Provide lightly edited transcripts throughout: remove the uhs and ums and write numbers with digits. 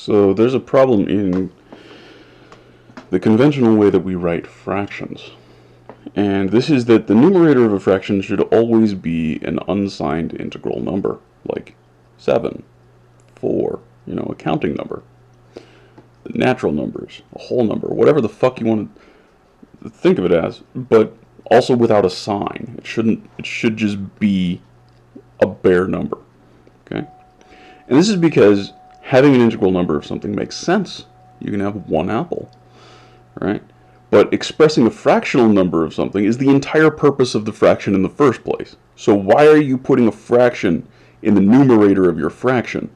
So there's a problem in the conventional way that we write fractions. And this is that the numerator of a fraction should always be an unsigned integral number, like 7, 4, a counting number. Natural numbers, a whole number, whatever the fuck you want to think of it as, but also without a sign. It should just be a bare number. Okay? And this is because having an integral number of something makes sense. You can have one apple, right? But expressing a fractional number of something is the entire purpose of the fraction in the first place. So why are you putting a fraction in the numerator of your fraction?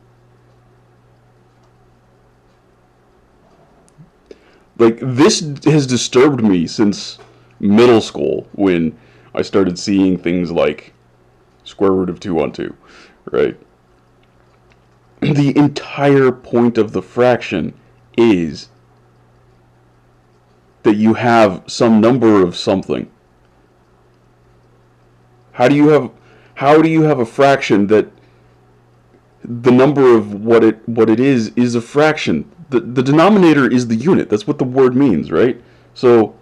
Like, this has disturbed me since middle school, when I started seeing things like square root of 2 on 2, right? The entire point of the fraction is that you have some number of something. How do you have a fraction that the number of what it is a fraction? The denominator is the unit. That's what the word means, right? So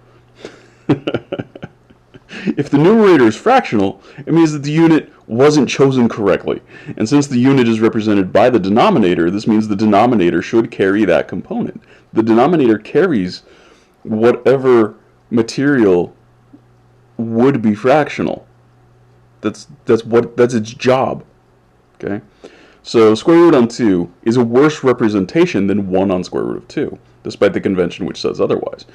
if the numerator is fractional, it means that the unit wasn't chosen correctly. And since the unit is represented by the denominator, this means the denominator should carry that component. The denominator carries whatever material would be fractional. That's its job. Okay? So square root on 2 is a worse representation than 1 on square root of 2, despite the convention which says otherwise.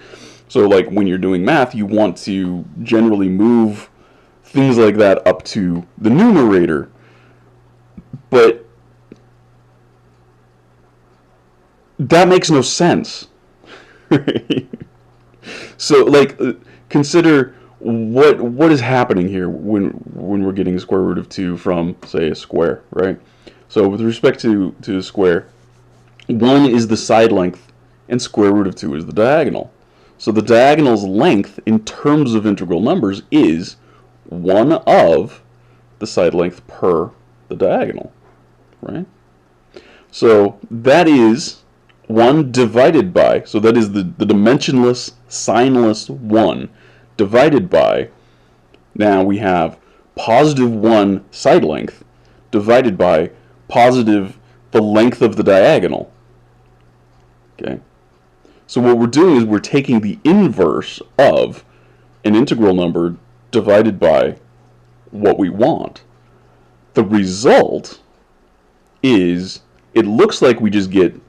So like when you're doing math, you want to generally move things like that up to the numerator, but that makes no sense. So like consider what is happening here when we're getting square root of 2 from, say, a square, right? So with respect to a square, 1 is the side length and square root of 2 is the diagonal. So the diagonal's length in terms of integral numbers is 1 of the side length per the diagonal, right? So that is 1 divided by, so that is the dimensionless, signless 1 divided by, now we have positive 1 side length divided by positive the length of the diagonal. Okay? So what we're doing is we're taking the inverse of an integral number divided by what we want. The result is, it looks like we just get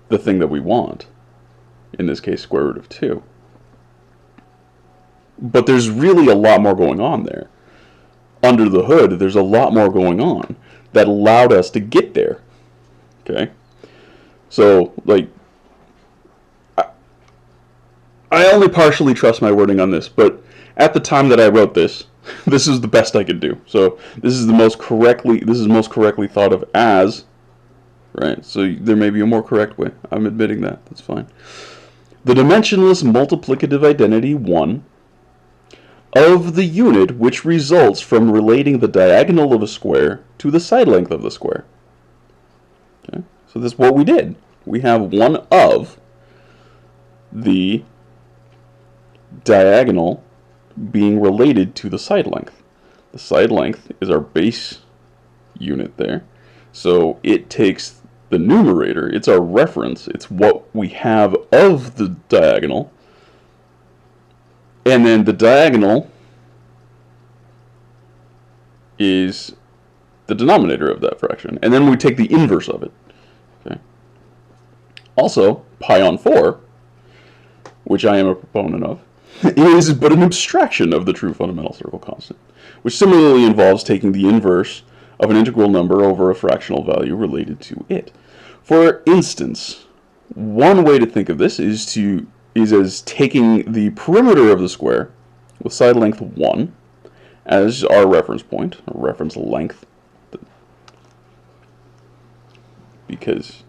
the thing that we want. In this case, square root of 2. But there's really a lot more going on there. Under the hood, there's a lot more going on that allowed us to get there. Okay? So, like, I only partially trust my wording on this, but at the time that I wrote this, this is the best I could do. So this is most correctly thought of as, right? So there may be a more correct way. I'm admitting that. That's fine. The dimensionless multiplicative identity 1 of the unit which results from relating the diagonal of a square to the side length of the square. Okay? So that's what we did. We have 1 of the diagonal being related to the side length. The side length is our base unit there. So it takes the numerator, it's our reference, it's what we have of the diagonal, and then the diagonal is the denominator of that fraction. And then we take the inverse of it. Okay. Also, pi on 4, which I am a proponent of, is but an abstraction of the true fundamental circle constant, which similarly involves taking the inverse of an integral number over a fractional value related to it. For instance, one way to think of this is as taking the perimeter of the square with side length 1 as our reference point, or reference length, because,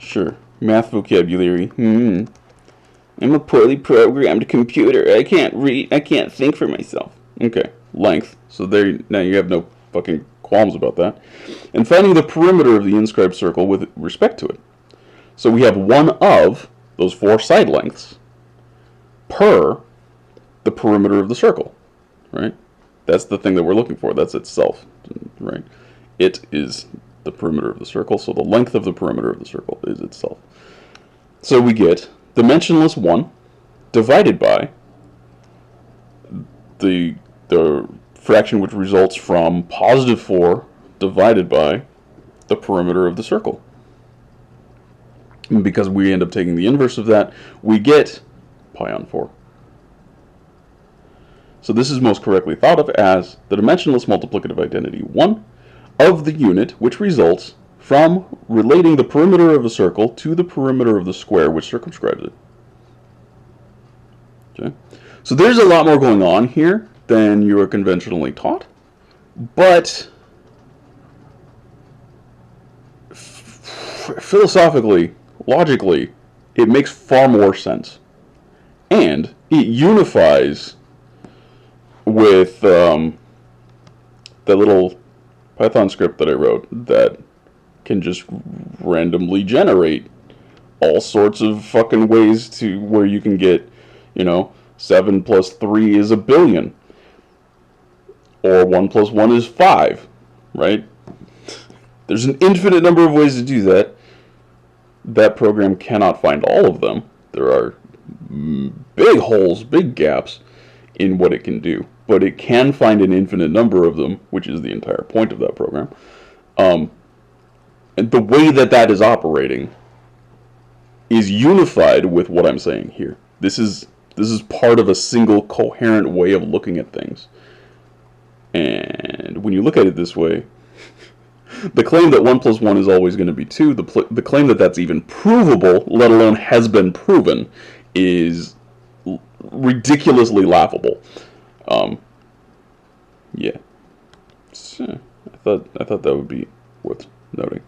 sure, math vocabulary, I'm a poorly programmed computer. I can't read. I can't think for myself. Okay, length. So there. Now you have no fucking qualms about that. And finding the perimeter of the inscribed circle with respect to it. So we have one of those 4 side lengths per the perimeter of the circle, right? That's the thing that we're looking for. That's itself, right? It is the perimeter of the circle, so the length of the perimeter of the circle is itself. So we get dimensionless 1 divided by the fraction which results from positive 4 divided by the perimeter of the circle. And because we end up taking the inverse of that, we get pi on 4. So this is most correctly thought of as the dimensionless multiplicative identity 1 of the unit which results from relating the perimeter of a circle to the perimeter of the square which circumscribes it. Okay? So there's a lot more going on here than you are conventionally taught, but philosophically, logically, it makes far more sense. And it unifies with that little Python script that I wrote that can just randomly generate all sorts of fucking ways to where you can get, 7 plus 3 is a billion. Or 1 plus 1 is 5, right? There's an infinite number of ways to do that. That program cannot find all of them. There are big holes, big gaps in what it can do. But it can find an infinite number of them, which is the entire point of that program. And the way that that is operating is unified with what I'm saying here. This is part of a single coherent way of looking at things. And when you look at it this way, the claim that 1 plus 1 is always going to be 2, the claim that that's even provable, let alone has been proven, is ridiculously laughable. Yeah. So, I thought that would be worth noting.